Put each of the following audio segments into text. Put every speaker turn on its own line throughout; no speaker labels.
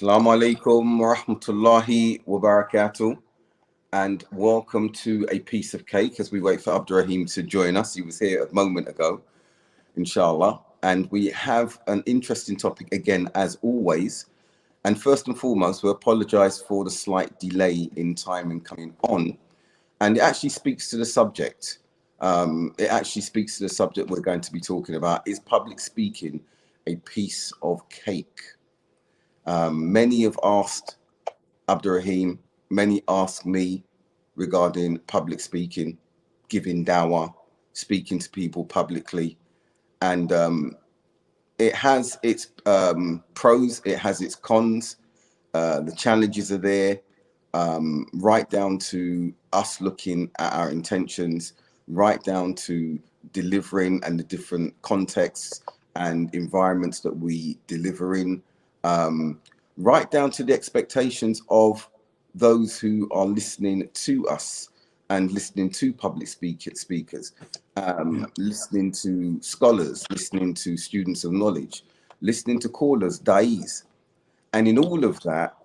Assalamu alaikum wa rahmatullahi wa barakatuh, and welcome to A Piece of Cake as we wait for Abdurraheem to join us. He was here a moment ago, inshallah. And we have an interesting topic again, as always. And first and foremost, we apologize for the slight delay in time in coming on. And it actually speaks to the subject. We're going to be talking about. Is public speaking a piece of cake? Many have asked Abdurraheem, many ask me regarding public speaking, giving dawah, speaking to people publicly. And it has its pros, it has its cons. The challenges are there, right down to us looking at our intentions, right down to delivering and the different contexts and environments that we deliver in, right down to the expectations of those who are listening to us and listening to public speakers, listening to scholars, listening to students of knowledge, listening to callers, da'is, and in all of that,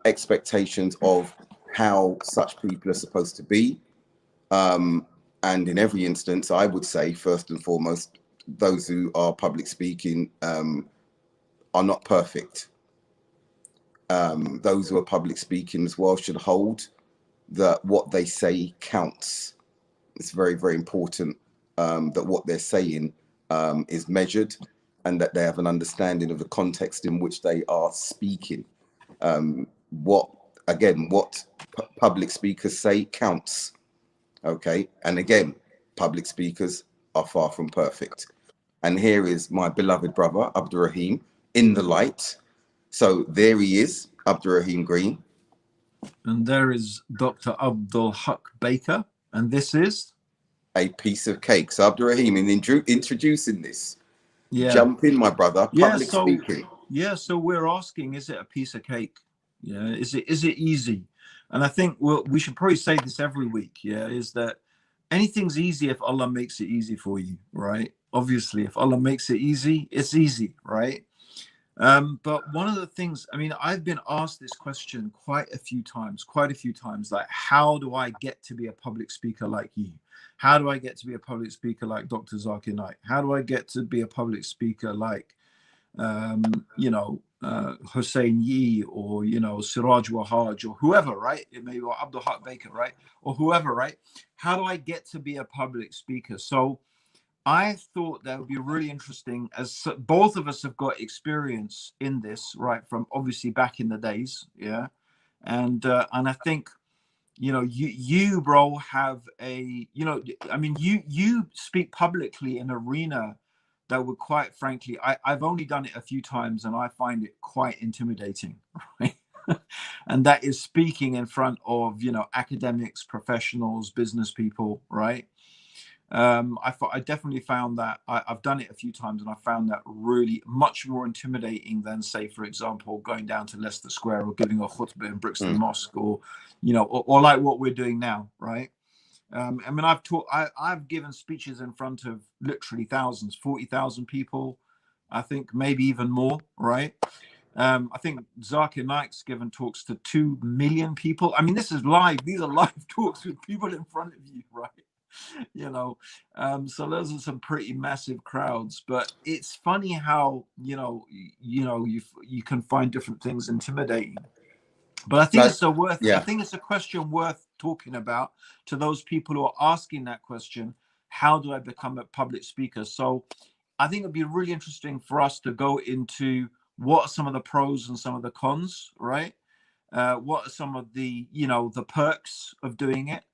expectations of how such people are supposed to be. And in every instance, I would say, first and foremost, those who are public speaking are not perfect. Those who are public speaking as well should hold that what they say counts. It's very, very important that what they're saying is measured and that they have an understanding of the context in which they are speaking. What public speakers say counts. Okay. And again, public speakers are far from perfect. And here is my beloved brother, Abdurraheem, in the light. So there he is, Abdurraheem Green.
And there is Dr. Abdul Haqq Baker. And this is
A Piece of Cake. So Abdurraheem, in introducing this, jump in, my brother. Public speaking.
Yeah, so we're asking, is it a piece of cake? Yeah, is it easy? And I think we should probably say this every week, is that anything's easy if Allah makes it easy for you, right? Obviously, if Allah makes it easy, it's easy, right? But one of the things, I mean, I've been asked this question quite a few times, like, how do I get to be a public speaker like you? How do I get to be a public speaker like Dr. Zakir Naik? How do I get to be a public speaker like, Hussein Yi or, Siraj Wahaj or whoever, right? It may be Abdul Haqq Baker, right? Or whoever, right? How do I get to be a public speaker? So I thought that would be really interesting, as both of us have got experience in this, right? From obviously back in the days. Yeah. And I think, you bro have you speak publicly in an arena that would, quite frankly, I've only done it a few times and I find it quite intimidating, right? And that is speaking in front of, academics, professionals, business people, right? I definitely found that I've done it a few times and I found that really much more intimidating than, say, for example, going down to Leicester Square or giving a khutbah in Brixton Mosque or like what we're doing now, right? I mean, I've given speeches in front of literally thousands, 40,000 people, I think maybe even more, right? I think Zakir Naik's given talks to 2 million people. I mean, this is live. These are live talks with people in front of you, right? So those are some pretty massive crowds. But it's funny how you can find different things intimidating. But I think I think it's a question worth talking about to those people who are asking that question. How do I become a public speaker? So I think it'd be really interesting for us to go into what are some of the pros and some of the cons, right? What are some of the, the perks of doing it?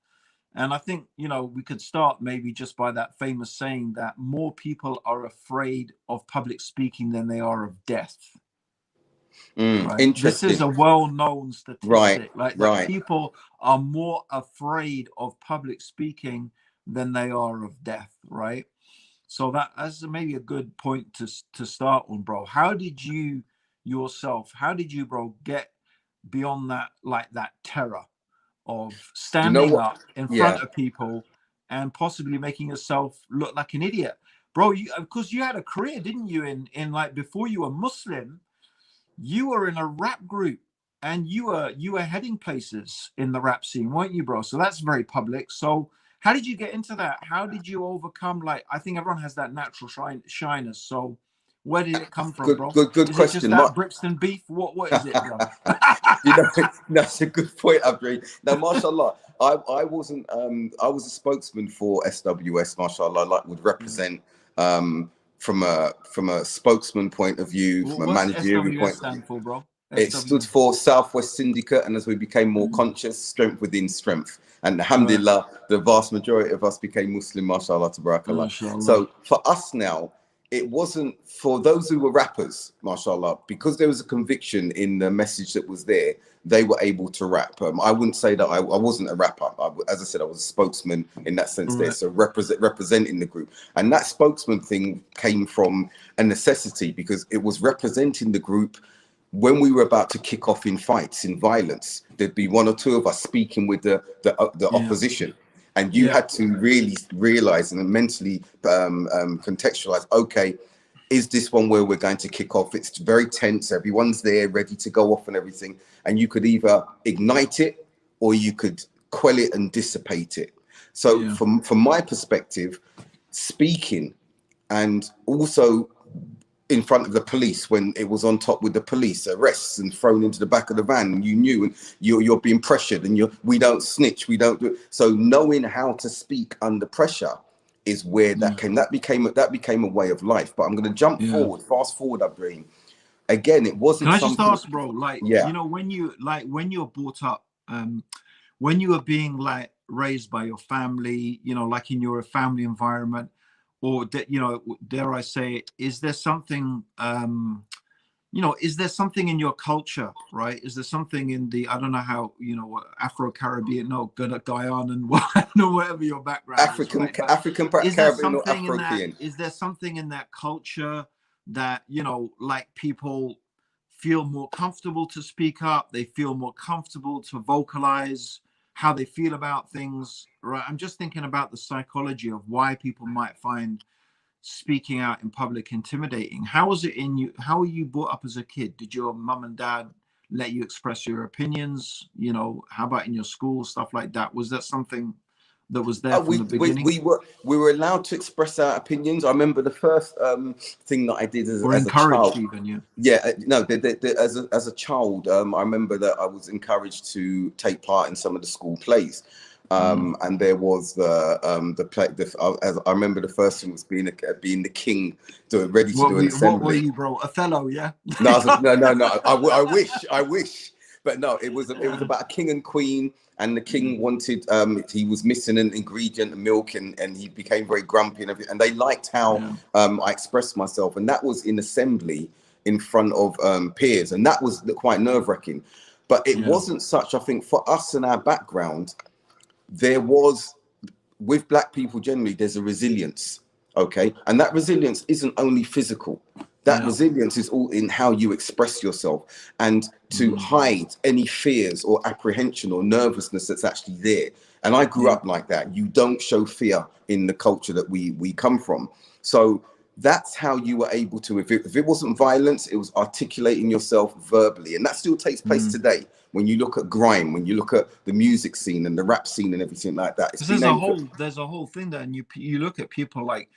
And I think, we could start maybe just by that famous saying that more people are afraid of public speaking than they are of death. Right?
Interesting.
This is a well-known statistic,
right.
People are more afraid of public speaking than they are of death, right? So that's maybe a good point to start on, bro. How did you bro, get beyond that, like that terror of standing up in front of people and possibly making yourself look like an idiot, bro? Because you had a career, didn't you? In like, before you were Muslim, you were in a rap group and you were heading places in the rap scene, weren't you, bro? So that's very public. So how did you get into that? How did you overcome, like, I think everyone has that natural shyness. So where did it come from, bro?
Good
Is it just
question.
that Brixton beef? What is it, bro?
You know, that's a good point, Abdul. Now, mashallah, I wasn't I was a spokesman for SWS, mashallah, like would represent from a spokesman point of view, from a
What's
managerial
SWS
point of view.
stand for, bro?
It stood
SWS.
for Southwest Syndicate, and as we became more conscious, strength within strength. And alhamdulillah, the vast majority of us became Muslim, mashallah, tabarakallah.
Mashallah.
So for us now, it wasn't for those who were rappers, mashallah, because there was a conviction in the message that was there, they were able to rap. I wouldn't say that I wasn't a rapper. As I said, I was a spokesman in that sense there, so representing the group. And that spokesman thing came from a necessity because it was representing the group. When we were about to kick off in fights, in violence, there'd be one or two of us speaking with the opposition, and you had to really realize and mentally contextualize. Okay, is this one where we're going to kick off? It's very tense. Everyone's there, ready to go off and everything, and you could either ignite it or you could quell it and dissipate it. So, from my perspective, speaking and also in front of the police when it was on top with the police arrests and thrown into the back of the van, and you knew, and you're being pressured, and we don't snitch, we don't do it. So knowing how to speak under pressure is where that became a way of life. But I'm going to fast forward, Abdurraheem. Again, it wasn't.
Can I just ask, bro? Like, you know, when you're brought up, when you were being like raised by your family, you know, like in your family environment, or that, you know, dare I say, is there something, you know, is there something in your culture, right? Is there something in the, I don't know how, you know, Afro-Caribbean, no, Guyana and whatever your background
African,
is, right?
African, Caribbean, or Afro-Caribbean.
Is there something in that culture that, you know, like people feel more comfortable to speak up, they feel more comfortable to vocalize how they feel about things, right? I'm just thinking about the psychology of why people might find speaking out in public intimidating. How was it in you? How were you brought up as a kid? Did your mum and dad let you express your opinions? You know, how about in your school, stuff like that? Was that something that was there from the beginning?
We were allowed to express our opinions. I remember the first thing that I did as a child.
Even,
as a child, I remember that I was encouraged to take part in some of the school plays. And there was the play. I remember the first thing was being the king, ready to do an assembly.
What were you, bro? Othello, yeah?
No. I wish. But no, it was about a king and queen, and the king wanted, he was missing an ingredient, milk, and he became very grumpy and everything. And they liked how I expressed myself, and that was in assembly in front of peers, and that was quite nerve-wracking. But it wasn't such. I think for us and our background, there was, with Black people generally, there's a resilience, okay, and that resilience isn't only physical. That resilience is all in how you express yourself, and to hide any fears or apprehension or nervousness that's actually there. And I grew up like that. You don't show fear in the culture that we come from. So that's how you were able to, if it wasn't violence, it was articulating yourself verbally. And that still takes place today. When you look at grime, when you look at the music scene and the rap scene and everything like that.
There's a whole thing there. And you look at people like,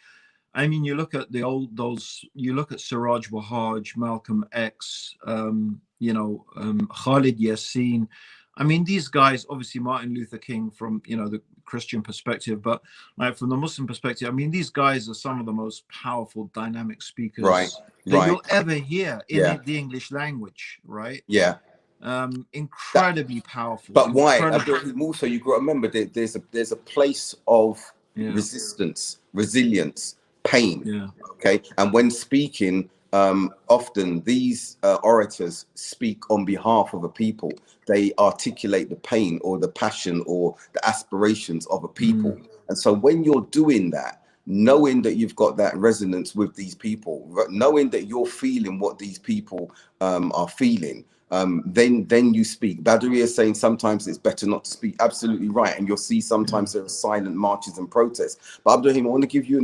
I mean, you look at you look at Siraj Wahaj, Malcolm X, you know, Khalid Yassine. I mean, these guys, obviously Martin Luther King from, you know, the Christian perspective, but like from the Muslim perspective, I mean, these guys are some of the most powerful, dynamic speakers that you'll ever hear in the English language, right?
Yeah.
Incredibly powerful.
But why? Also, you've got to remember that there's a place of resistance, resilience, pain. Okay, and when speaking, often these orators speak on behalf of a people. They articulate the pain or the passion or the aspirations of a people. And so when you're doing that, knowing that you've got that resonance with these people, knowing that you're feeling what these people are feeling, then you speak. Badri is saying sometimes it's better not to speak. Absolutely right. And you'll see sometimes there are silent marches and protests. But Abdurraheem, I want to give you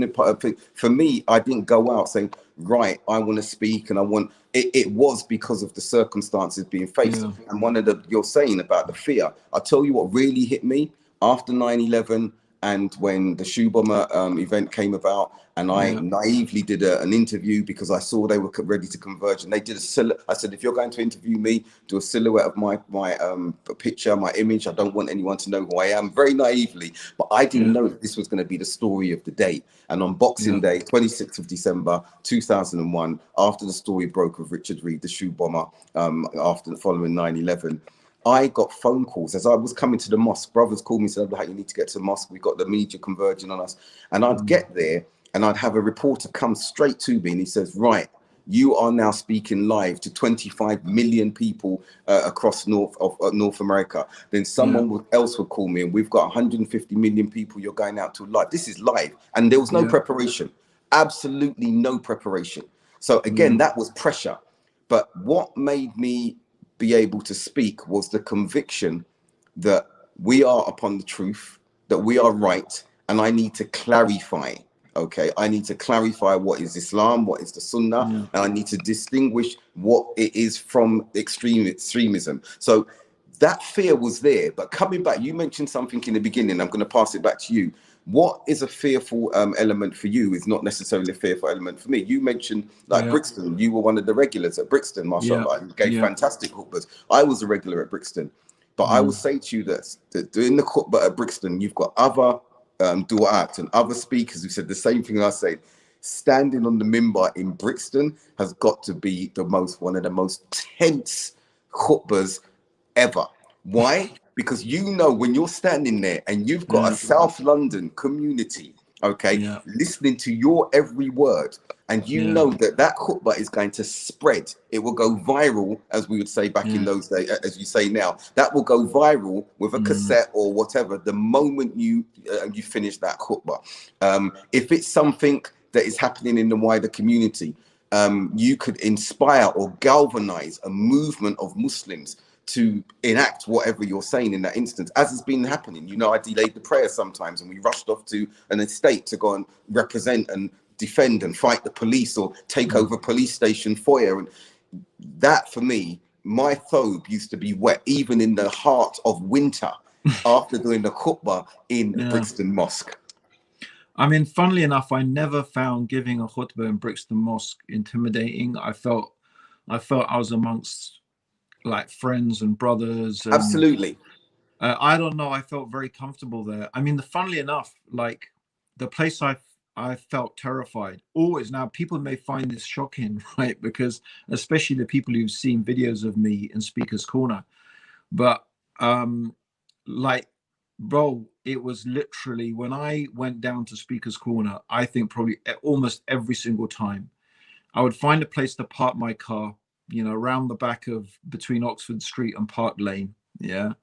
for me, I didn't go out saying, right, I want to speak and I want it was because of the circumstances being faced.
Yeah.
And one of the you're saying about the fear, I'll tell you what really hit me after 9/11 and when the shoe bomber event came about, and I
Yeah.
naively did an interview because I saw they were ready to converge, and they did a silhouette. I said, if you're going to interview me, do a silhouette of my picture, my image. I don't want anyone to know who I am. Very naively, but I didn't
Yeah.
know that this was going to be the story of the day. And on Boxing
Yeah.
Day, 26th of December 2001, after the story broke of Richard Reed, the shoe bomber, after the following 9/11. I got phone calls as I was coming to the mosque. Brothers called me and said, you need to get to the mosque. We got the media converging on us. And I'd get there and I'd have a reporter come straight to me and he says, right, you are now speaking live to 25 million people across North America. Then someone else would call me and we've got 150 million people you're going out to live. This is live. And there was no preparation, absolutely no preparation. So again, that was pressure. But what made me be able to speak was the conviction that we are upon the truth, that we are right, and I need to clarify. Okay, I need to clarify what is Islam, what is the Sunnah, and I need to distinguish what it is from extremism. So that fear was there. But coming back, you mentioned something in the beginning. I'm going to pass it back to you. What is a fearful element for you is not necessarily a fearful element for me. You mentioned like Brixton. You were one of the regulars at Brixton, mashallah, and gave fantastic khutbahs. I was a regular at Brixton. But I will say to you that doing the khutbah at Brixton, you've got other du'at and other speakers who said the same thing I said. Standing on the minbar in Brixton has got to be one of the most tense khutbahs ever. Why? Because you know when you're standing there and you've got a South London community, okay, listening to your every word, and you know that that khutbah is going to spread. It will go viral, as we would say back in those days, as you say now. That will go viral with a cassette or whatever the moment you finish that khutbah. If it's something that is happening in the wider community, you could inspire or galvanize a movement of Muslims to enact whatever you're saying in that instance, as has been happening. You know, I delayed the prayer sometimes and we rushed off to an estate to go and represent and defend and fight the police or take over police station foyer. And that for me, my thobe used to be wet even in the heart of winter after doing the khutbah in Brixton Mosque.
I mean, funnily enough, I never found giving a khutbah in Brixton Mosque intimidating. I felt I was amongst like friends and brothers. And,
absolutely.
I don't know. I felt very comfortable there. I mean, funnily enough, like the place I felt terrified always. Now, people may find this shocking, right? Because especially the people who've seen videos of me in Speaker's Corner, but like, bro, it was literally when I went down to Speaker's Corner, I think probably almost every single time I would find a place to park my car, you know, around the back of between Oxford Street and Park Lane. Yeah.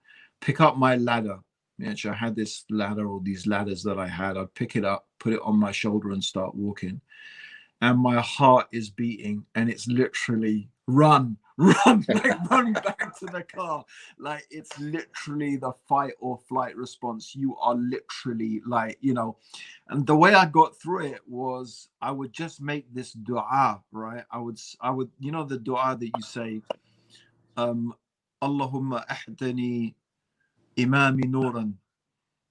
Pick up my ladder. Yeah, so I had this ladder or these ladders that I had. I'd pick it up, put it on my shoulder and start walking. And my heart is beating and it's literally run, like run back to the car. Like it's literally the fight or flight response. You are literally like, you know, and the way I got through it was I would just make this dua, right? I would, you know, the dua that you say, Allahumma ahdani imami nuran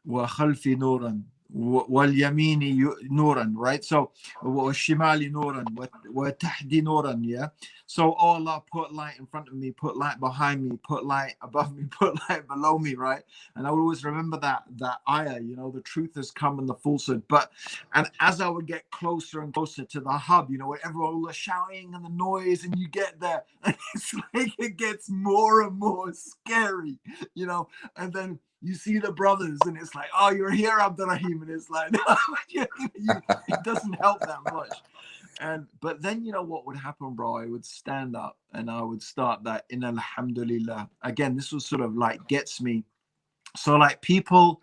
wa khalfi nuran واليمين نورا, right? So والشمال نورا وتحدي نورا, yeah. So oh Allah, put light in front of me, put light behind me, put light above me, put light below me, right? And I would always remember that ayah, you know, the truth has come and the falsehood. And as I would get closer and closer to the hub, you know, where everyone was shouting and the noise, and you get there, and it's like it gets more and more scary, you know, and then you see the brothers and it's like, oh, you're here, Abdurraheem. And it's like, no, it doesn't help that much. But then, you know what would happen, bro? I would stand up and I would start that in Alhamdulillah. Again, this was sort of like gets me. So like people,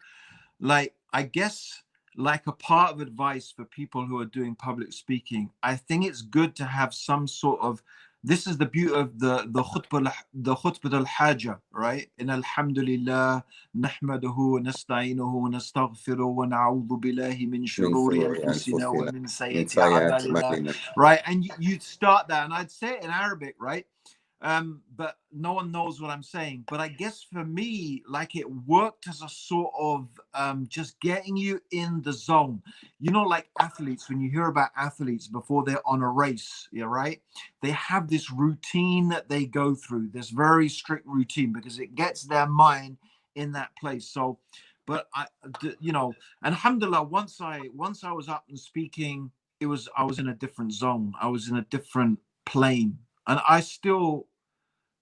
like, I guess like a part of advice for people who are doing public speaking, I think it's good to have some sort of this is the beauty of the khutbah al-haja, right? In alhamdulillah nahmaduhu wa nasta'inuhu wa nastaghfiruhu wa na'udhu billahi min
من
shururi
شرور
anfusina wa
أنفسنا
min
من
sayyati
سيئات
a'malina,
أعمالنا.
right? And you'd start that, and I'd say it in Arabic, right? But no one knows what I'm saying. But I guess for me, like, it worked as a sort of just getting you in the zone. You know, like athletes, when you hear about athletes before they're on a race, yeah, right? They have this routine that they go through, this very strict routine, because it gets their mind in that place. So, but you know, and alhamdulillah, once I was up and speaking, I was in a different zone. I was in a different plane. And I still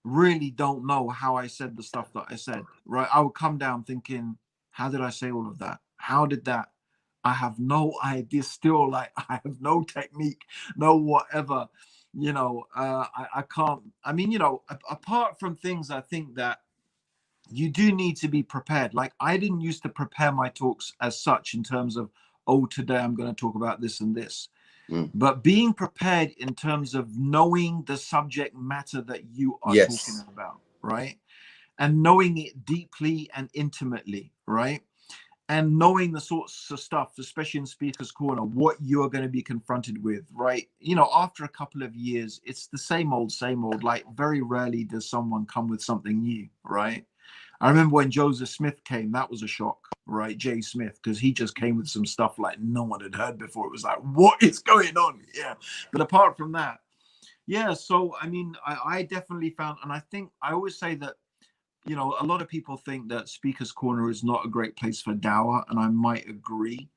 really don't know how I said the stuff that I said, right? I would come down thinking, how did I say all of that? How did that? I have no idea still. Like, I have no technique, no whatever, you know. I can't, I mean, you know, apart from things, I think that you do need to be prepared. Like, I didn't used to prepare my talks as such in terms of, oh, today I'm going to talk about this and this. But being prepared in terms of knowing the subject matter that you are talking
Yes.
about, right? And knowing it deeply and intimately, right? And knowing the sorts of stuff, especially in Speaker's Corner, what you're going to be confronted with, right? You know, after a couple of years, it's the same old, same old. Like, very rarely does someone come with something new, right? I remember when Joseph Smith came, that was a shock, right? Jay Smith, because he just came with some stuff like no one had heard before. It was like, what is going on? Yeah. But apart from that, yeah. So, I mean, I definitely found, and I think I always say that, you know, a lot of people think that Speaker's Corner is not a great place for dawah, and I might agree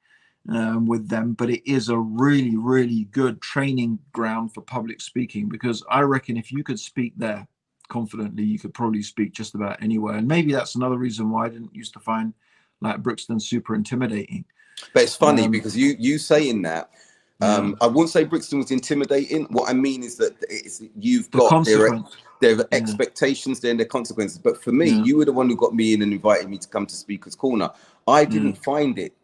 with them, but it is a really, really good training ground for public speaking, because I reckon if you could speak there confidently, you could probably speak just about anywhere. And maybe that's another reason why I didn't used to find like Brixton super intimidating.
But it's funny because you saying that, I wouldn't say Brixton was intimidating. What I mean is that you've
The
got
consequence.
there are expectations there and their consequences. But for me, you were the one who got me in and invited me to come to Speaker's Corner. I didn't find it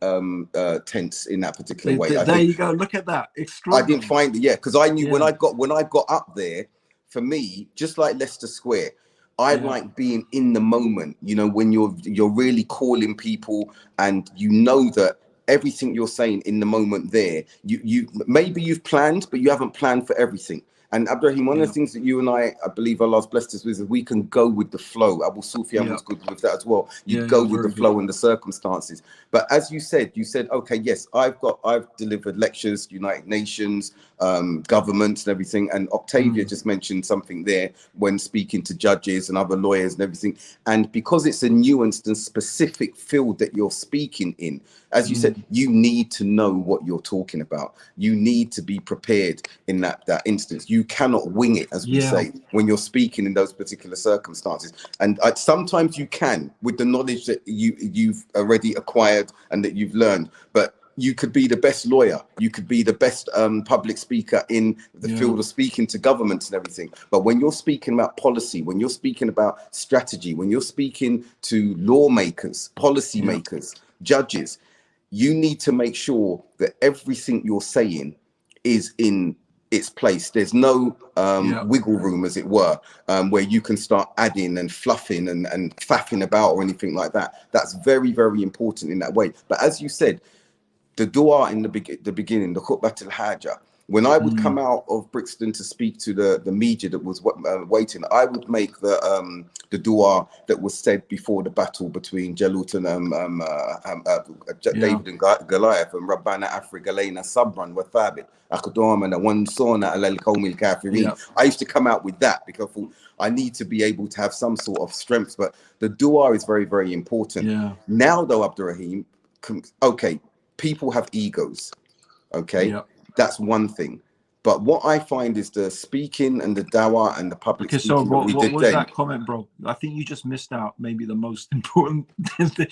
tense in that particular way.
There you go. Look at that.
I didn't find it, because I knew when I got up there, for me, just like Leicester Square, I like being in the moment. You know, when you're really calling people, and you know that everything you're saying in the moment there, you maybe you've planned, but you haven't planned for everything. And Abdurraheem, one of the things that you and I believe Allah's blessed us with, is we can go with the flow. Abu Sufyan was good with that as well. You'd go with the flow and the circumstances. But as you said, okay, yes, I've delivered lectures, United Nations, governments and everything. And Octavia just mentioned something there when speaking to judges and other lawyers and everything. And because it's a nuanced and specific field that you're speaking in, as you said, you need to know what you're talking about. You need to be prepared in that instance. You cannot wing it, as we say, when you're speaking in those particular circumstances. And sometimes you can, with the knowledge that you've already acquired and that you've learned. But you could be the best lawyer, you could be the best public speaker in the field of speaking to governments and everything. But when you're speaking about policy, when you're speaking about strategy, when you're speaking to lawmakers, policymakers, judges, you need to make sure that everything you're saying is in its place. There's no wiggle room, as it were, where you can start adding and fluffing and faffing about or anything like that. That's very, very important in that way. But as you said, the dua in the beginning, the khutbah al-haja, when I would come out of Brixton to speak to the media that was waiting, I would make the dua that was said before the battle between Jalut and David and Goliath, and Rabbana Afrika Layna Sabran wa Thabit Aqdamana Wansona ala al-Qawmi al-Kafirin. I used to come out with that because I thought I need to be able to have some sort of strength. But the dua is very, very important. Now, though, Abdurraheem, okay, people have egos. Okay. That's one thing. But what I find is the speaking and the dawah and the public speaking.
So what was that comment, bro? I think you just missed out maybe the most important thing.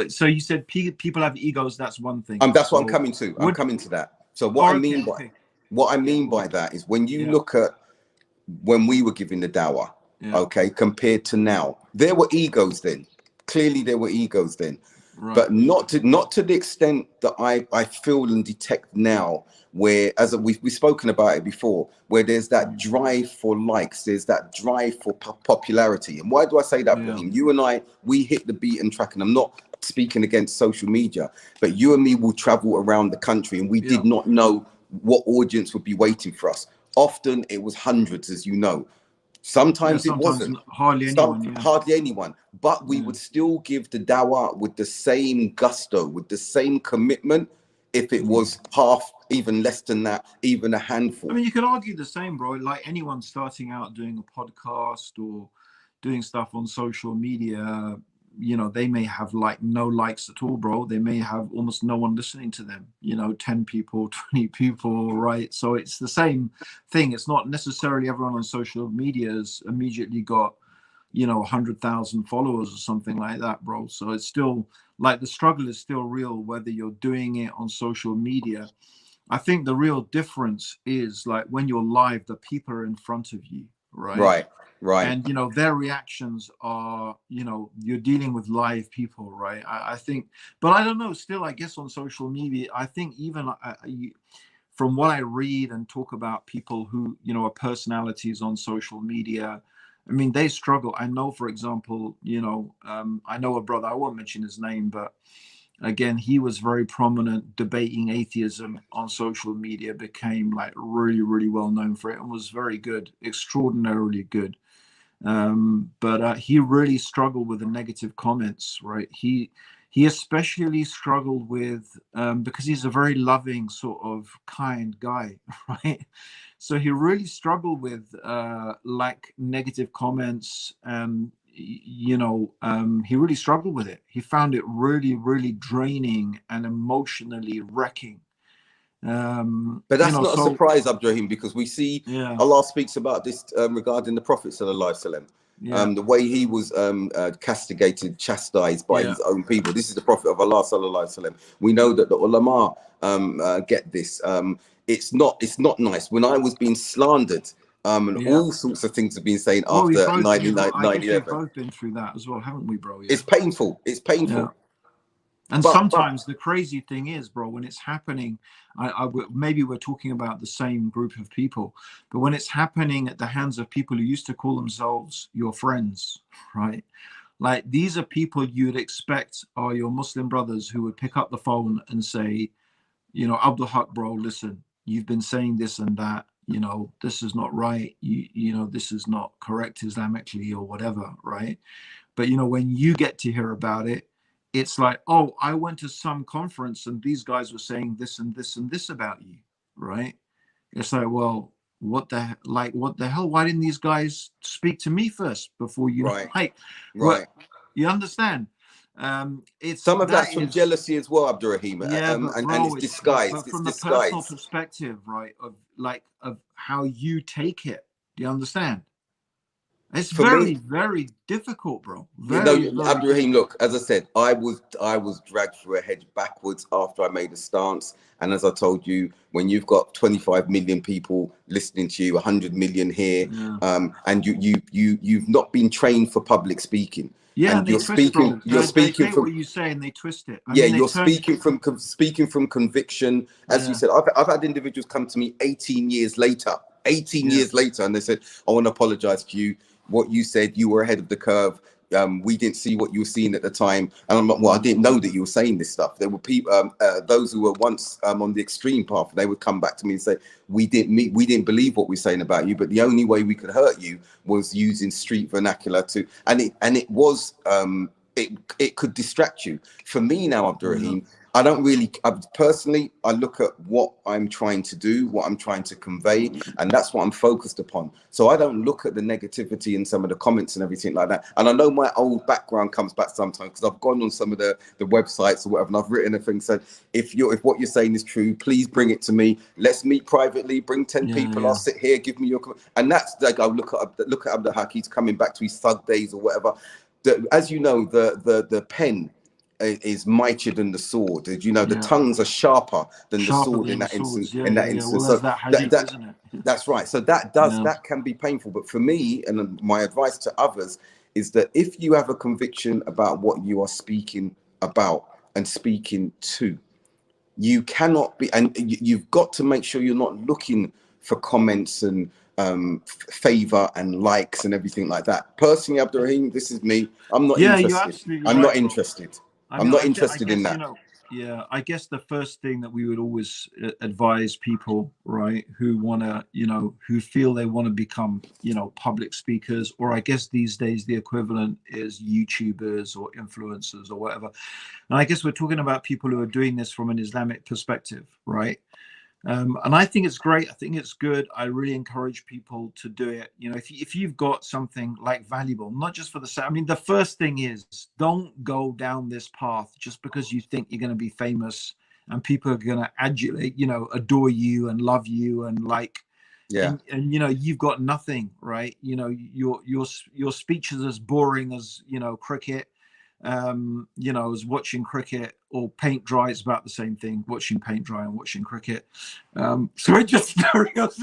So you said people have egos. That's one thing.
That's what I'm coming to. I'm coming to that. So what I mean by that is when you look at when we were giving the dawah, okay, compared to now, there were egos then. Clearly, there were egos then. but not to the extent that I feel and detect now, where, as we've spoken about it before, where there's that drive for likes, there's that drive for popularity. And why do I say that, Abdurraheem? You and I, we hit the beaten track, and I'm not speaking against social media, but you and me will travel around the country, and we did not know what audience would be waiting for us. Often it was hundreds, as you know. Sometimes it wasn't.
Hardly anyone.
Hardly anyone. But we would still give the dawah with the same gusto, with the same commitment, if it was half, even less than that, even a handful.
I mean, you could argue the same, bro. Like anyone starting out doing a podcast or doing stuff on social media, you know, they may have like no likes at all, bro. They may have almost no one listening to them, you know, 10 people, 20 people, right? So it's the same thing. It's not necessarily everyone on social media has immediately got, you know, 100,000 followers or something like that, bro. So it's still like the struggle is still real, whether you're doing it on social media. I think the real difference is like when you're live, the people are in front of you, right?
Right.
And, you know, their reactions are, you know, you're dealing with live people, right? I think, but I don't know, still, I guess on social media, I think even from what I read and talk about people who, you know, are personalities on social media, I mean, they struggle. I know, for example, you know, I know a brother, I won't mention his name, but again, he was very prominent debating atheism on social media, became like really, really well known for it and was very good, extraordinarily good. But he really struggled with the negative comments, right? He especially struggled with because he's a very loving, sort of kind guy, right? So he really struggled with like negative comments. You know, he really struggled with it. He found it really, really draining and emotionally wrecking.
But that's not a surprise, Abdurraheem, because we see Allah speaks about this regarding the Prophet sallallahu alaihi wasallam. The way he was castigated, chastised by his own people. This is the Prophet of Allah sallallahu alaihi wasallam. We know that the ulama get this. It's not nice. When I was being slandered, and all sorts of things have been saying after 9/11.
I guess we've both been through that as well, haven't we, bro?
It's painful. It's painful.
And sometimes the crazy thing is, bro, when it's happening, maybe we're talking about the same group of people, but when it's happening at the hands of people who used to call themselves your friends, right? Like these are people you'd expect are your Muslim brothers who would pick up the phone and say, you know, Abdul Haqq, bro, listen, you've been saying this and that, you know, this is not right. You know, this is not correct Islamically or whatever, right? But, you know, when you get to hear about it, it's like, oh, I went to some conference and these guys were saying this and this and this about you, right? It's like, well, what the hell? Why didn't these guys speak to me first before you?
Right.
You understand? It's
some of that's from jealousy as well, Abdurraheem. And it's disguised.
But from the personal perspective, right, of how you take it. Do you understand? It's very difficult, bro.
Abdurraheem, look, as I said, I was dragged through a hedge backwards after I made a stance. And as I told you, when you've got 25 million people listening to you, 100 million here, and you've not been trained for public speaking.
Yeah,
and you're speaking
from what you say and they twist it.
You're speaking from conviction. As you said, I've had individuals come to me 18 years later, and they said, I want to apologize to you. What you said, you were ahead of the curve. We didn't see what you were seeing at the time. And I'm like, well, I didn't know that you were saying this stuff. There were people, those who were once on the extreme path, they would come back to me and say, we didn't believe what we're saying about you, but the only way we could hurt you was using street vernacular it could distract you. For me now, Abdurraheem, I don't really, personally, I look at what I'm trying to do, what I'm trying to convey, and that's what I'm focused upon. So I don't look at the negativity in some of the comments and everything like that. And I know my old background comes back sometimes because I've gone on some of the websites or whatever, and I've written a thing said, if what you're saying is true, please bring it to me. Let's meet privately. Bring 10 people. I'll sit here. Give me your comment. And that's like, I look at Abdul Haqq. He's coming back to his thug days or whatever. As you know, the pen is mightier than the sword. You know, the tongues are sharper than the sword in that instance.
So
that's right. So that can be painful. But for me, and my advice to others is that if you have a conviction about what you are speaking about and speaking to. You cannot be, and you've got to make sure you're not looking for comments and favor and likes and everything like that. Personally, Abdurraheem, this is me. I'm not
Yeah, you're
interested.
absolutely
I'm
right,
not
bro.
interested.
I
I'm
mean,
not
I
interested in
guess,
that.
yeah, I guess the first thing that we would always advise people, right, who want to, who feel they want to become, public speakers, or I guess these days the equivalent is YouTubers or influencers or whatever. And I guess we're talking about people who are doing this from an Islamic perspective, right? And I think it's great. I think it's good. I really encourage people to do it. If you've got something like valuable, not just for the sake. I mean, the first thing is don't go down this path just because you think you're going to be famous and people are going to adulate, adore you and love you and like.
Yeah.
And you've got nothing, right? Your speech is as boring as cricket. As watching cricket or paint dry. It's about the same thing, watching paint dry and watching cricket. Sorry, just staring us.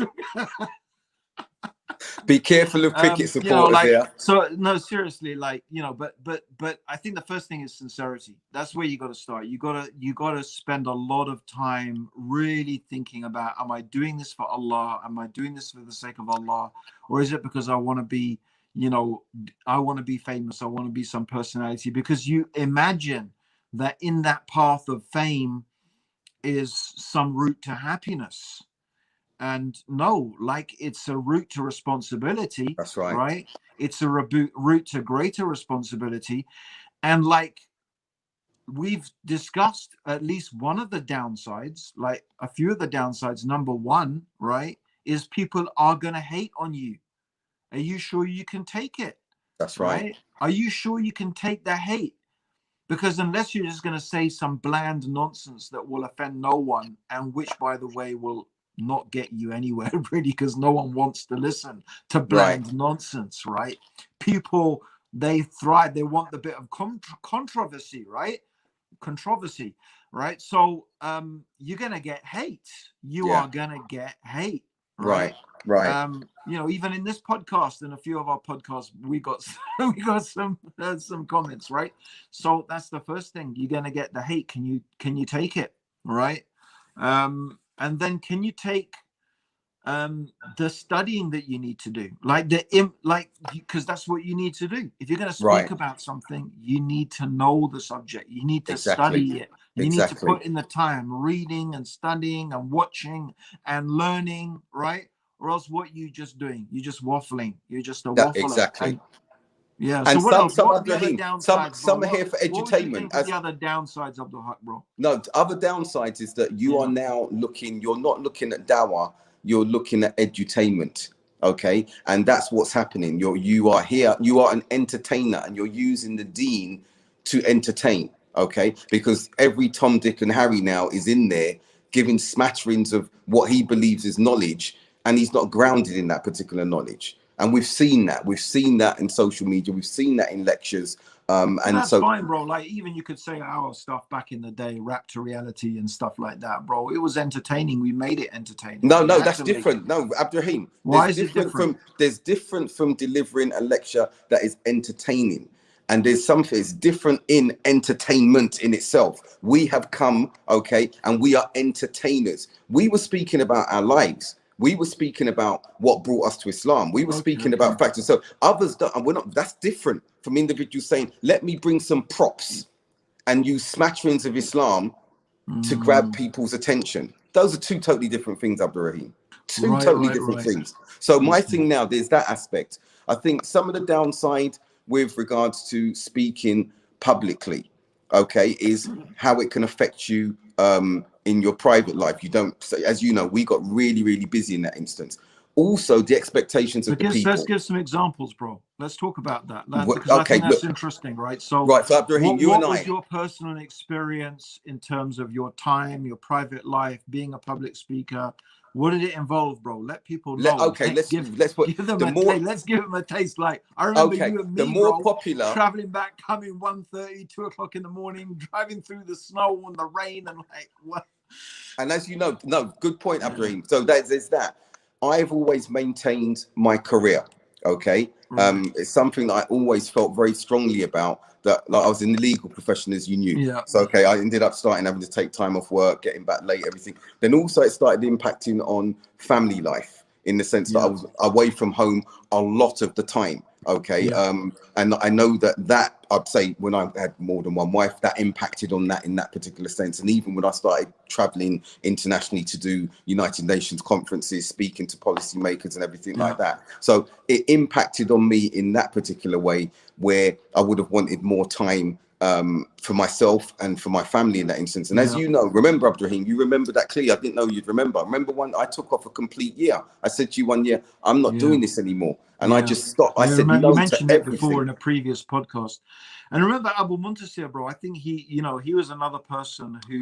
Be careful of cricket supporters here.
So no, seriously, but I think the first thing is sincerity. That's where you got to start. You got to spend a lot of time really thinking about, am I doing this for Allah? Am I doing this for the sake of Allah? Or is it because I want to be, I want to be famous. I want to be some personality? Because you imagine that in that path of fame is some route to happiness. And no, like it's a route to responsibility.
That's right.
Right? It's a route to greater responsibility. And like we've discussed at least one of the downsides, like a few of the downsides. Number one, right, is people are going to hate on you. Are you sure you can take it?
That's right.
Are you sure you can take the hate? Because unless you're just going to say some bland nonsense that will offend no one, and which, by the way, will not get you anywhere really, because no one wants to listen to bland nonsense, right? People, they thrive, they want the bit of controversy, right? So you're gonna get hate. You are gonna get hate, right? Even in this podcast and a few of our podcasts, we got some comments, right? So that's the first thing. You're gonna get the hate. Can you take it, right? And then can you take the studying that you need to do, because that's what you need to do. If you're going to speak about something, you need to know the subject. You need to study it. You need to put in the time reading and studying and watching and learning, right? Or else what you just doing? You're just waffling. You're just a waffler.
Exactly.
Yeah.
And
so what else?
Some
What are the other downsides?
Some are here for edutainment.
What would you think of the other downsides of the Haqq, bro?
No, other downsides is that you are now you're not looking at dawah, you're looking at edutainment. Okay. And that's what's happening. You are here, you are an entertainer, and you're using the deen to entertain. Okay. Because every Tom, Dick, and Harry now is in there giving smatterings of what he believes is knowledge, and he's not grounded in that particular knowledge. And we've seen that in social media, we've seen that in lectures. And
that's
so
fine, bro. Like, even you could say our stuff back in the day, rap to reality and stuff like that, bro. It was entertaining. We made it entertaining.
No, that's different. No, Abdurraheem.
Why is it different?
There's different from delivering a lecture that is entertaining. And there's something that's different in entertainment in itself. We have come, okay, and we are entertainers. We were speaking about our lives. We were speaking about what brought us to Islam. We were speaking about factors. So others don't, and we're not, that's different from individuals saying, let me bring some props and use smatterings of Islam to grab people's attention. Those are two totally different things, Abdurraheem. Two totally different things. So my thing now, there's that aspect. I think some of the downside with regards to speaking publicly, okay, is how it can affect you in your private life. You don't, as you know, we got really, really busy in that instance. Also, the expectations of the people.
Let's give some examples, bro. Let's talk about that. Because I think that's interesting, right? So,
Abdurraheem,
what was your personal experience in terms of your time, your private life, being a public speaker? What did it involve, bro? Let people know.
Let's give
them a taste. Like, I remember you and me,
popular,
traveling back, coming 1:30, 2 o'clock in the morning, driving through the snow and the rain, and like what?
And as you know, good point, Abdurraheem. So there's that. I've always maintained my career. Okay.
Right.
It's something that I always felt very strongly about, that like I was in the legal profession, as you knew.
Yeah.
So, okay, I ended up starting having to take time off work, getting back late, everything. Then also it started impacting on family life, in the sense that I
Yeah.
was away from home a lot of the time. Okay.
Yeah.
And I know that I'd say when I had more than one wife, that impacted on that in that particular sense. And even when I started traveling internationally to do United Nations conferences, speaking to policymakers and everything
Yeah.
like that. So it impacted on me in that particular way, where I would have wanted more time for myself and for my family in that instance. And as
Yeah.
you know, remember, Abdurraheem, you remember that clearly. I didn't know you'd remember. I remember one, I took off a complete year. I said to you one year, I'm not
Yeah.
doing this anymore. And I
Yeah.
just stopped. I
Yeah,
said
remember, you
no to
mentioned it before
everything.
in a previous podcast. And remember Abu Muntasir, bro, I think he, you know, he was another person who,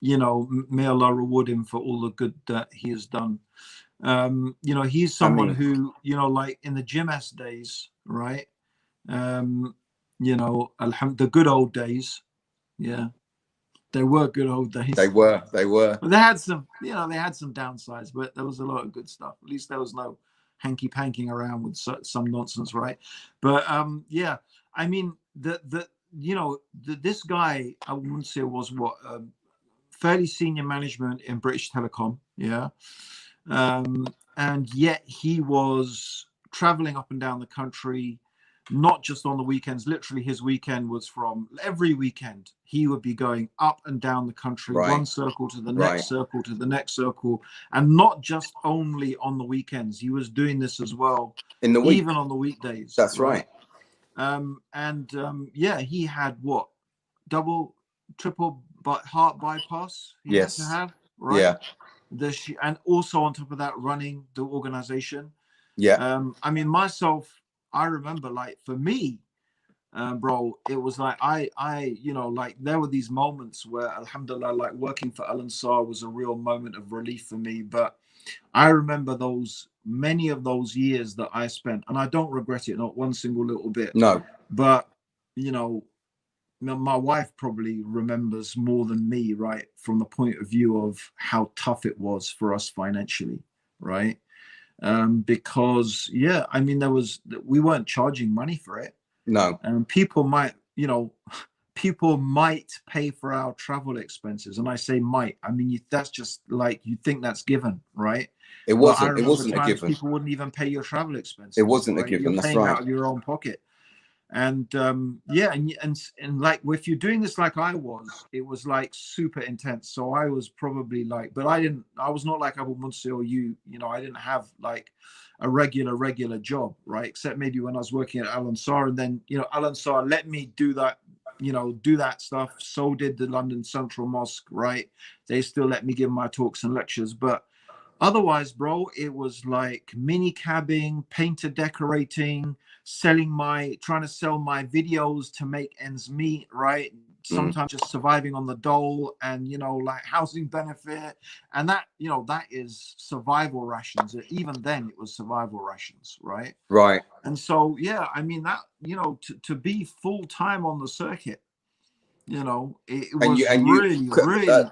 you know, may Allah reward him for all the good that he has done. You know, he's someone who, you know, like in the GMS days, right? You know, the good old days. Yeah, they were good old days.
They were.
But they had some, you know, they had some downsides, but there was a lot of good stuff. At least there was no hanky panking around with some nonsense, right? But yeah, I mean, you know, this guy, I wouldn't say was what, fairly senior management in British Telecom, yeah, and yet he was traveling up and down the country, not just on the weekends. Literally, his weekend was from every weekend. He would be going up and down the country,
Right.
one circle to the
Right.
next circle to the next circle, and not just only on the weekends. He was doing this as well
In the week.
even on the weekdays.
That's right.
Yeah, he had what, double, triple, but heart bypass he
Yes.
had to have, right?
Yeah.
And also on top of that, running the organization.
Yeah.
I mean, myself, I remember, like, for me, bro, it was like you know, like there were these moments where, alhamdulillah, like working for Al Ansar was a real moment of relief for me. But I remember many of those years that I spent, and I don't regret it, not one single little bit.
No.
But, you know, my wife probably remembers more than me, right, from the point of view of how tough it was for us financially, right? Because, yeah, I mean, we weren't charging money for it.
No.
And people might, you know, people might pay for our travel expenses. And I say might, I mean, that's just like, you think that's given, right?
It
But I
wasn't. It
remember
wasn't a
times
given.
people wouldn't even pay your travel expenses.
It wasn't a
right?
given.
You're
That's
paying
right.
out of your own pocket. And yeah, and like, if you're doing this like I was, it was like super intense. So I was probably like, but I was not like Abu Munsi or you know, I didn't have like a regular job, right? Except maybe when I was working at Al Ansar, and then, you know, Al Ansar let me do that, you know, do that stuff. So did the London Central Mosque, right? They still let me give my talks and lectures, but otherwise, bro, it was like mini cabbing, painter decorating, trying to sell my videos to make ends meet, right? Sometimes just surviving on the dole, and, you know, like housing benefit. And that, you know, that is survival rations. Even then it was survival rations, right?
Right.
And so, yeah, I mean, that, you know, to be full time on the circuit, you know, it was really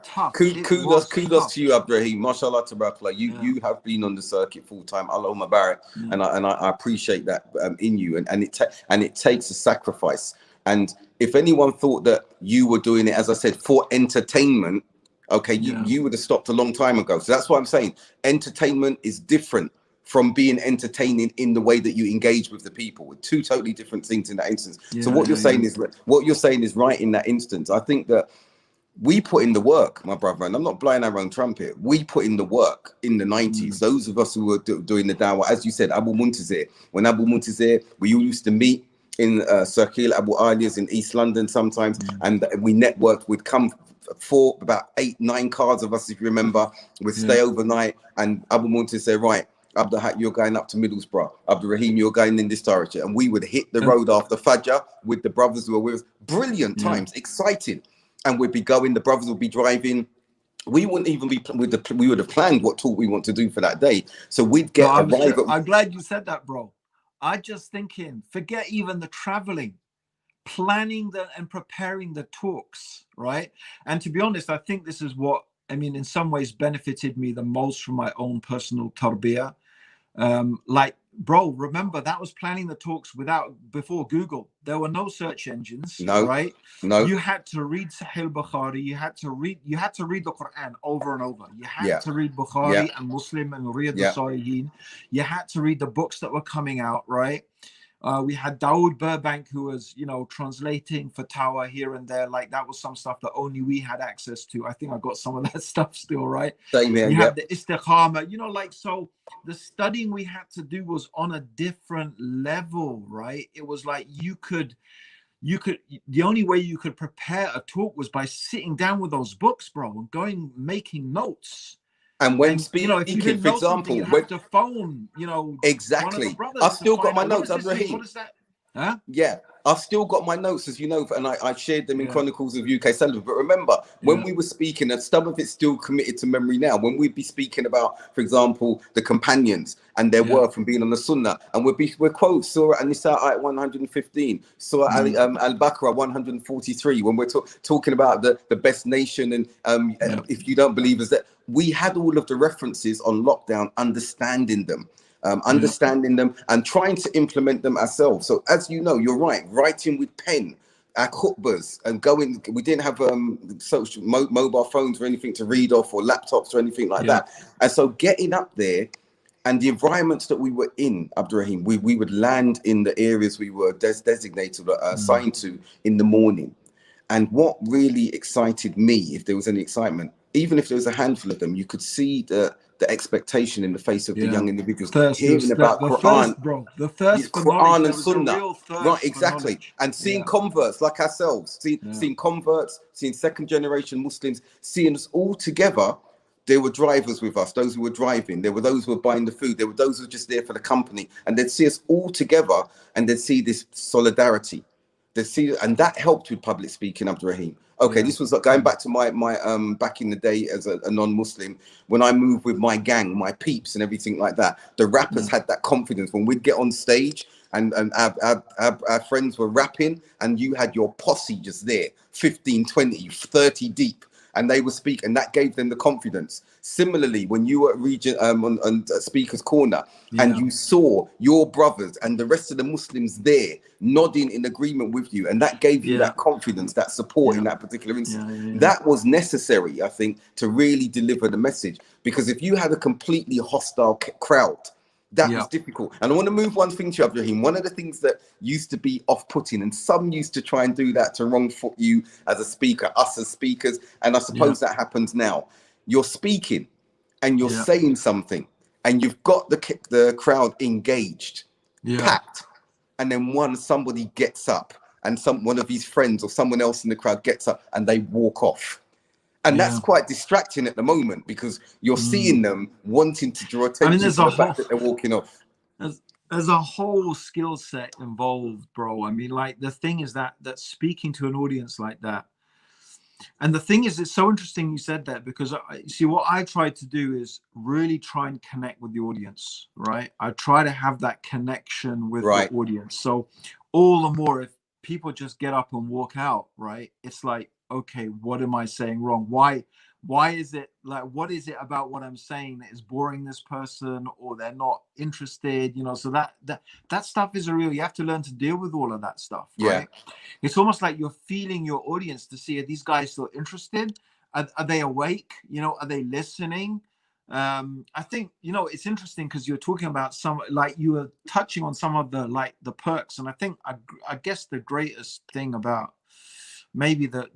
tough.
Kudos
Tough.
to you, Abdurraheem. Mashallah, tabarakallah. You have been on the circuit full time. Allahumma barak.
Yeah.
And I appreciate that in you. And it takes a sacrifice. And if anyone thought that you were doing it, as I said, for entertainment, okay, you would have stopped a long time ago. So that's what I'm saying. Entertainment is different from being entertaining in the way that you engage with the people, with two totally different things in that instance. So what you're saying is right in that instance. I think that we put in the work, my brother, and I'm not blowing our own trumpet. We put in the work in the 90s. Those of us who were doing the dawah, as you said, Abu Muntazir. When Abu Muntazir, we all used to meet in Circle Abu Alias in East London sometimes, and we networked. We'd come for about 8-9 cars of us, if you remember. We'd stay overnight, and Abu Muntazir said, right, Abdul, you're going up to Middlesbrough. Abdurraheem, you're going in this direction. And we would hit the road after Fajr with the brothers who were with us. Brilliant times, exciting. And we'd be going, the brothers would be driving. We wouldn't even be, we would have planned what talk we want to do for that day. So we'd
I'm glad you said that, bro. I just thinking, forget even the traveling, planning and preparing the talks, right? And to be honest, I think this is what, I mean, in some ways benefited me the most from my own personal tarbiyah. Like bro, remember that was planning the talks before Google. There were no search engines,
No,
right?
no.
You had to read Sahih Bukhari. You had to read the Quran over and over. You had
Yeah,
to read
yeah,
Bukhari and Muslim and Riyadh
yeah.
al-Salihin. You had to read the books that were coming out, right? We had Dawood Burbank, who was, translating Fatawa here and there. Like, that was some stuff that only we had access to. I think I got some of that stuff still, right?
Same here.
You
Yeah.
had the Istikhama, so the studying we had to do was on a different level, right? It was like the only way you could prepare a talk was by sitting down with those books, bro, and making notes.
And when
And if you
speaking,
didn't
for
know something,
example,
you'd have to phone, one of the
exactly,
brothers
I've
to
still got
find
my
out what
notes,
does this mean,
Abdurraheem.
what is that? Huh?
Yeah, I've still got my notes, as you know, and I shared them in
Yeah.
Chronicles of UK Celibate. But remember, when we were speaking, and some of it's still committed to memory now, when we'd be speaking about, for example, the companions and their worth and being on the Sunnah, and we're quote Surah An-Nisa ayat 115, Surah Al-Baqarah 143, when we're talking about the best nation, and if you don't believe us, that we had all of the references on lockdown, understanding them. Understanding them and trying to implement them ourselves. So as you know, you're right, writing with pen, our khutbas, and we didn't have social mobile phones or anything to read off, or laptops or anything like that. And so getting up there, and the environments that we were in, Abdurraheem, we would land in the areas we were designated, assigned to in the morning. And what really excited me, if there was any excitement, even if there was a handful of them, you could see the expectation in the face of the young individuals, hearing about Quran,
the thirst for knowledge.
Quran
There
and
was a
Sunnah.
real thirst
Right,
for
exactly.
knowledge.
And seeing converts like ourselves, seeing converts, seeing second generation Muslims, seeing us all together. There were drivers with us, those who were driving. There were those who were buying the food. There were those who were just there for the company. And they'd see us all together, and they'd see this solidarity. And that helped with public speaking, Abdurraheem. Okay, this was going back to my back in the day as a non-Muslim, when I moved with my gang, my peeps and everything like that. The rappers had that confidence when we'd get on stage, and our friends were rapping, and you had your posse just there, 15, 20, 30 deep, and they would speak, and that gave them the confidence. Similarly, when you were at region on Speaker's Corner, and you saw your brothers and the rest of the Muslims there nodding in agreement with you, and that gave you that confidence, that support in that particular instance. That was necessary, I think, to really deliver the message. Because if you had a completely hostile crowd, that was difficult. And I want to move one thing to you, Abdurraheem. One of the things that used to be off-putting, and some used to try and do that to wrong foot you as a speaker, us as speakers, and I suppose that happens now. You're speaking and you're saying something, and you've got the crowd engaged, packed, and then somebody gets up, and one of his friends or someone else in the crowd gets up and they walk off. And that's quite distracting at the moment, because you're seeing them wanting to draw attention to the fact that they're walking off.
There's a whole skill set involved, bro. I mean, like, the thing is that speaking to an audience like that, and the thing is, it's so interesting you said that, because see, what I try to do is really try and connect with the audience, right? I try to have that connection with the audience. So all the more, if people just get up and walk out, right? It's like, okay, what am I saying wrong? Why is it, like, what is it about what I'm saying that is boring this person, or they're not interested, so that stuff is real. You have to learn to deal with all of that stuff, right? It's almost like you're feeling your audience to see, are these guys still interested? Are they awake? Are they listening? I think, it's interesting, because you're talking about you were touching on some of the perks, and I think I guess the greatest thing about maybe the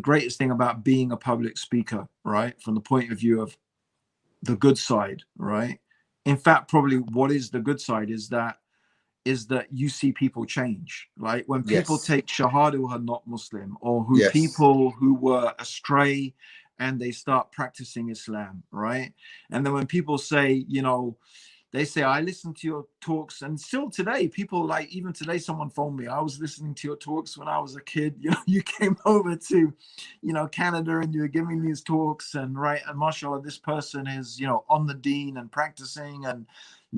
greatest thing about being a public speaker, right, from the point of view of the good side, right? In fact, probably what is the good side is that you see people change, right? When people take Shahada who are not Muslim, or people who were astray, and they start practicing Islam, right? And then when people say, they say, I listened to your talks, and still today, people, like, even today, someone phoned me, I was listening to your talks when I was a kid. You came over to, Canada, and you were giving these talks, and mashallah, this person is, on the deen and practicing and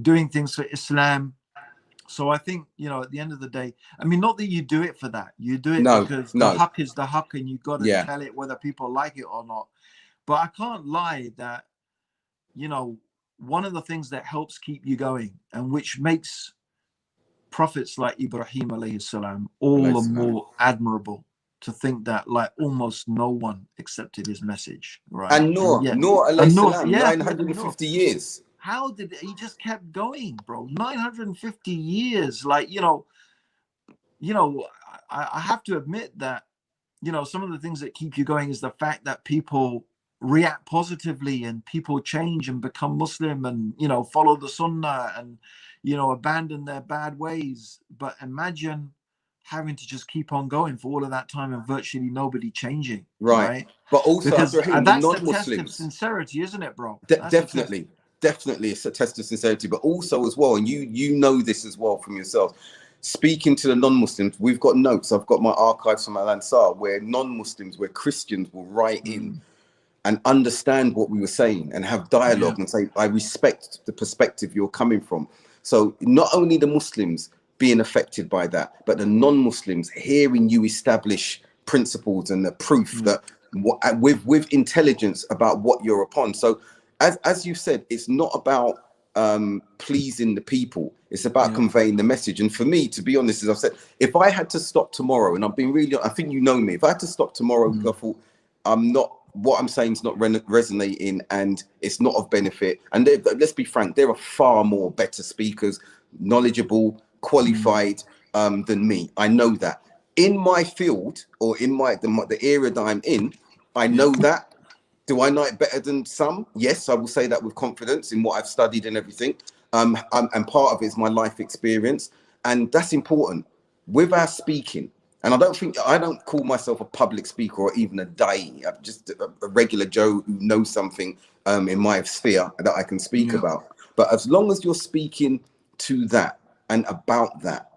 doing things for Islam. So I think, at the end of the day, I mean, not that you do it for that. You do it because the Haqq is the Haqq, and you've got to tell it whether people like it or not. But I can't lie that, one of the things that helps keep you going and which makes prophets like Ibrahim alayhi salam all the more admirable, to think that like almost no one accepted his message, right?
And Noor alayhi salam, 950 years.
How did he just kept going, bro? 950 years. Like, you know, I have to admit that, you know, some of the things that keep you going is the fact that people react positively and people change and become Muslim and, you know, follow the Sunnah and, you know, abandon their bad ways. But imagine having to just keep on going for all of that time and virtually nobody changing. Right.
But also,
because
Abdurraheem,
that's
the
the test of
non-Muslims,
sincerity, isn't it, bro?
definitely it's a test of sincerity. But also as well, and you know this as well from yourself, speaking to the non-Muslims, we've got notes. I've got my archives from Al Ansar where non-Muslims, where Christians will write in and understand what we were saying and have dialogue and say, I respect the perspective you're coming from. So not only the Muslims being affected by that, but the non-Muslims hearing you establish principles and the proof that with intelligence about what you're upon. So as you said, it's not about pleasing the people. It's about conveying the message. And for me, to be honest, as I've said, if I had to stop tomorrow, and I've been really, I think you know me, if I had to stop tomorrow, I thought what I'm saying is not resonating and it's not of benefit. And let's be frank, there are far more better speakers, knowledgeable, qualified than me. I know that. In my field or in the area that I'm in, I know that. Do I know it better than some? Yes, I will say that with confidence in what I've studied and everything. And part of it is my life experience. And that's important. With our speaking, and I don't call myself a public speaker or even a da'i. I'm just a regular Joe who knows something in my sphere that I can speak about. But as long as you're speaking to that and about that,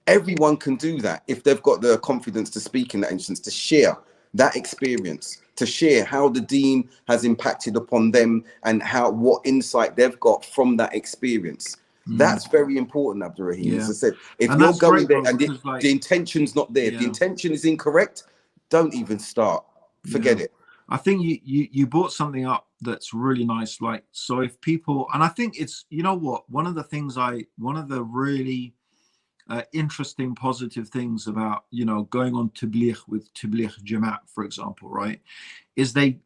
everyone can do that if they've got the confidence to speak in that instance, to share that experience, to share how the deen has impacted upon them and what insight they've got from that experience. That's very important, Abdurraheem. As I said, if you're going there and the intention's not there, if the intention is incorrect, don't even start. Forget it.
I think you brought something up that's really nice. Like, so if people, and I think it's, you know what, one of the really interesting positive things about, you know, going on tabligh with tabligh Jamaat, for example, right, is they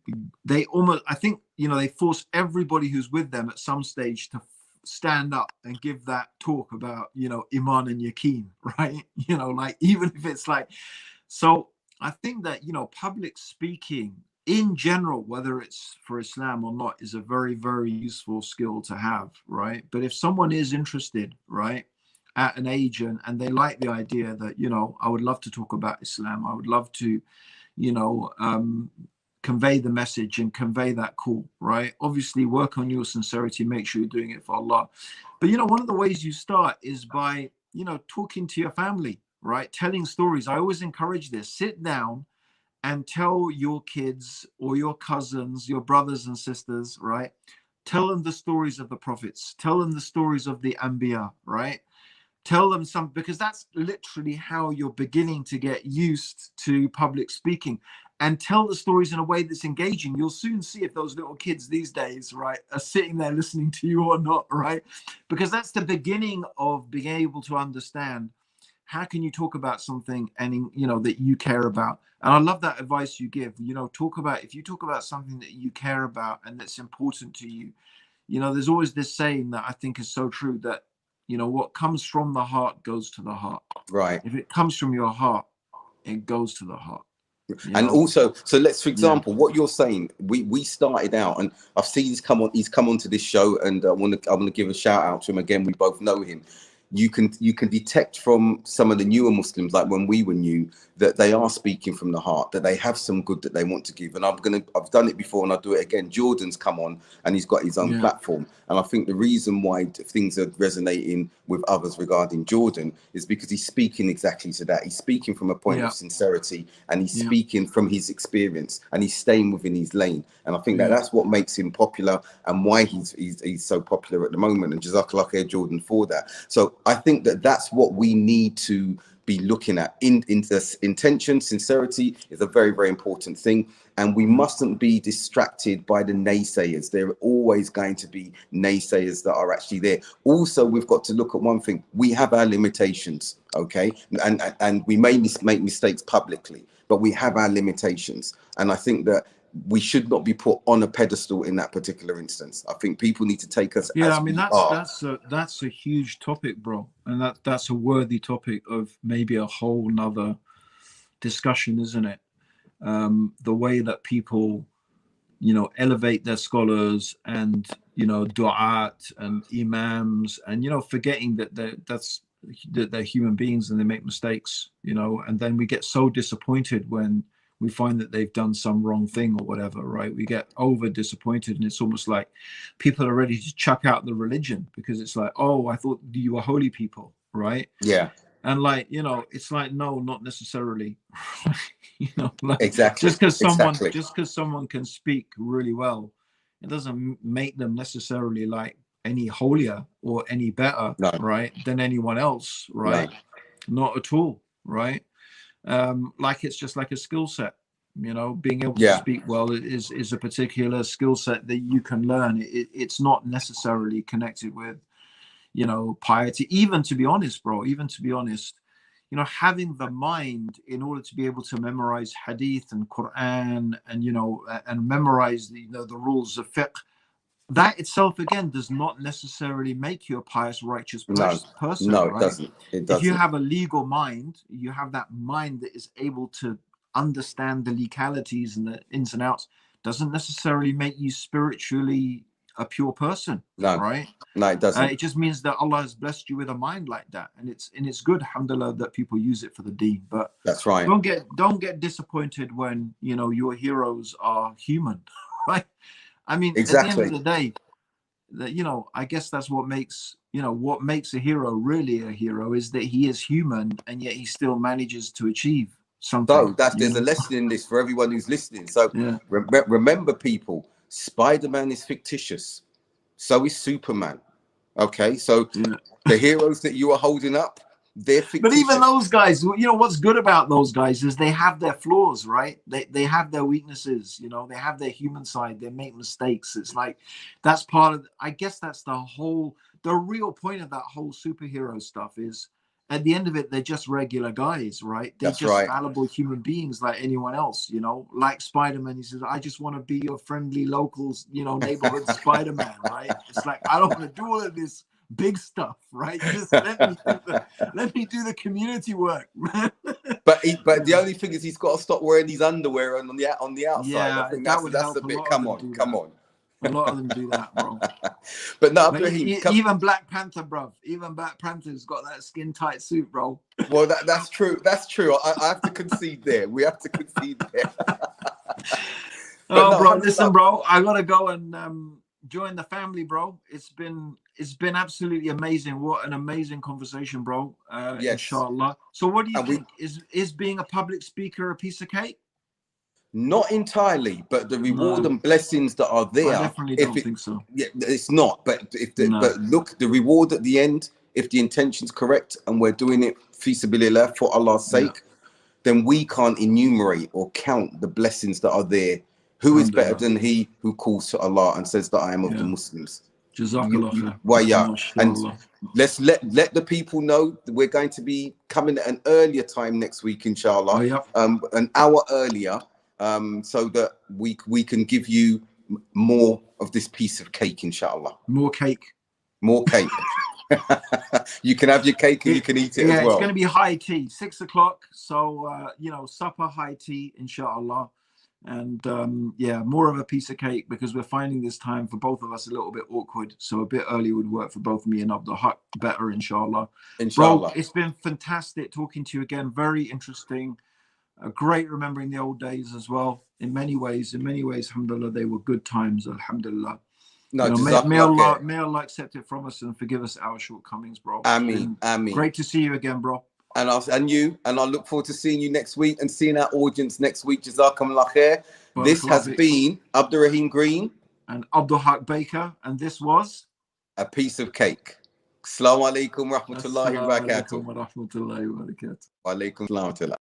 almost, I think, you know, they force everybody who's with them at some stage to stand up and give that talk about, you know, Iman and Yaqeen, right? You know, like, even if it's like, so I think that, you know, public speaking in general, whether it's for Islam or not, is a very, very useful skill to have, right? But if someone is interested, right, at an age and they like the idea that, you know, I would love to talk about Islam, I would love to, you know, convey the message and convey that call, right? Obviously work on your sincerity, make sure you're doing it for Allah. But, you know, one of the ways you start is by, you know, talking to your family, right? Telling stories. I always encourage this. Sit down and tell your kids or your cousins, your brothers and sisters, right? Tell them the stories of the prophets. Tell them the stories of the Anbiya, right? Tell them some, because that's literally how you're beginning to get used to public speaking. And tell the stories in a way that's engaging. You'll soon see if those little kids these days, right, are sitting there listening to you or not, right? Because that's the beginning of being able to understand how can you talk about something and, you know, that you care about. And I love that advice you give. You know, if you talk about something that you care about and that's important to you, you know, there's always this saying that I think is so true, that, you know, what comes from the heart goes to the heart.
Right.
If it comes from your heart, it goes to the heart.
And also, so let's, for example, what you're saying, we started out, and I've seen he's come onto this show, and I want to give a shout out to him again. We both know him. You can detect from some of the newer Muslims, like when we were new, that they are speaking from the heart, that they have some good that they want to give. And I've done it before and I'll do it again. Jordan's come on and he's got his own platform. And I think the reason why things are resonating with others regarding Jordan is because he's speaking exactly to that. He's speaking from a point of sincerity, and he's speaking from his experience, and he's staying within his lane. And I think that's what makes him popular and why he's so popular at the moment. And Jazakallah khair, Jordan, for that. So I think that's what we need to be looking at. Intention, sincerity is a very, very important thing. and we mustn't be distracted by the naysayers. There are always going to be naysayers that are actually there. Also, we've got to look at one thing. We have our limitations, okay? And we may make mistakes publicly, but we have our limitations. And I think that we should not be put on a pedestal in that particular instance. I think people need to take us
Yeah,
as
I mean,
we are.
that's a huge topic, bro. And that's a worthy topic of maybe a whole nother discussion, isn't it? The way that people, elevate their scholars and, du'at and imams, and, forgetting that they're human beings and they make mistakes, and then we get so disappointed when we find that they've done some wrong thing or whatever, right? We get over disappointed, and it's almost like people are ready to chuck out the religion because it's like, oh, I thought you were holy people, right?
Yeah.
And like, it's like, no, not necessarily. Like,
Exactly.
just because
Exactly.
someone can speak really well, it doesn't make them necessarily like any holier or any better,
No.
right, than anyone else, right?
No.
Not at all, right? Like it's just like a skill set, being able to
Yeah.
speak well is a particular skill set that you can learn. It's not necessarily connected with, piety. Even to be honest, bro, having the mind in order to be able to memorize hadith and Quran and, and memorize the rules of fiqh, that itself again does not necessarily make you a pious, righteous person.
No,
right?
it doesn't. It
If you
doesn't.
have a legal mind, you have that mind that is able to understand the legalities and the ins and outs, doesn't necessarily make you spiritually a pure person.
No.
Right?
No, it doesn't.
It just means that Allah has blessed you with a mind like that, and it's good, alhamdulillah, that people use it for the deen. But
that's right.
Don't get disappointed when your heroes are human, right? I mean,
exactly.
At the end of the day, that I guess that's what makes a hero really a hero, is that he is human and yet he still manages to achieve something.
So there's a lesson in this for everyone who's listening. So
yeah.
Remember, people, Spider-Man is fictitious. So is Superman. Okay, so the heroes that you are holding up, they're fictitious.
But even those guys, what's good about those guys is they have their flaws, right? They have their weaknesses, they have their human side, they make mistakes. It's like, that's part of, I guess that's the real point of that whole superhero stuff is, at the end of it, they're just regular guys, right? They're just fallible human beings like anyone else, like Spider-Man. He says, I just want to be your friendly locals, neighborhood Spider-Man, right? It's like, I don't want to do all of this big stuff, right? Just let me do the community work, man.
But the only thing is, he's got to stop wearing these underwear on the outside.
Yeah,
I think
that's
a bit. Come on.
A lot of them do that, bro.
But no, Abdurraheem,
even Black Panther, bro. Even Black Panther's got that skin tight suit, bro.
Well, that's true. That's true. I have to concede there. We have to concede there.
Bro, listen, bro. I gotta go and join the family, bro. It's been absolutely amazing. What an amazing conversation, bro. Yes. Inshallah. So what do you think? Is being a public speaker a piece of cake?
Not entirely, but the reward and blessings that are there.
I definitely don't think so.
Yeah, it's not. But but look, the reward at the end, if the intention's correct and we're doing it fi sabilillah, for Allah's sake, then we can't enumerate or count the blessings that are there. Who is better than he who calls to Allah and says that I am of the Muslims?
Jazakallah.
And let's let the people know that we're going to be coming at an earlier time next week, inshallah. An hour earlier. So that we can give you more of this piece of cake, inshallah. More cake. You can have your cake and you can eat it as well.
It's going to be high tea, 6 o'clock. So supper, high tea, inshallah. And more of a piece of cake, because we're finding this time for both of us a little bit awkward. So a bit early would work for both me and Abdul Haqq better, inshallah. Bro, it's been fantastic talking to you again. Very interesting. Great remembering the old days as well. In many ways, alhamdulillah, they were good times, alhamdulillah.
No,
may Allah accept it from us and forgive us our shortcomings, bro.
Ameen.
Great to see you again, bro.
And I look forward to seeing you next week and seeing our audience next week. Jazakumullah khair. This has been Abdurraheem Green
and Abdul Haqq Baker, and this was
A Piece of Cake. Assalamu alaikum wa rahmatullahi wa barakatuh.
Wa rahmatullahi wa barakatuh.
Wa alaikum salam wa rahmatullahi.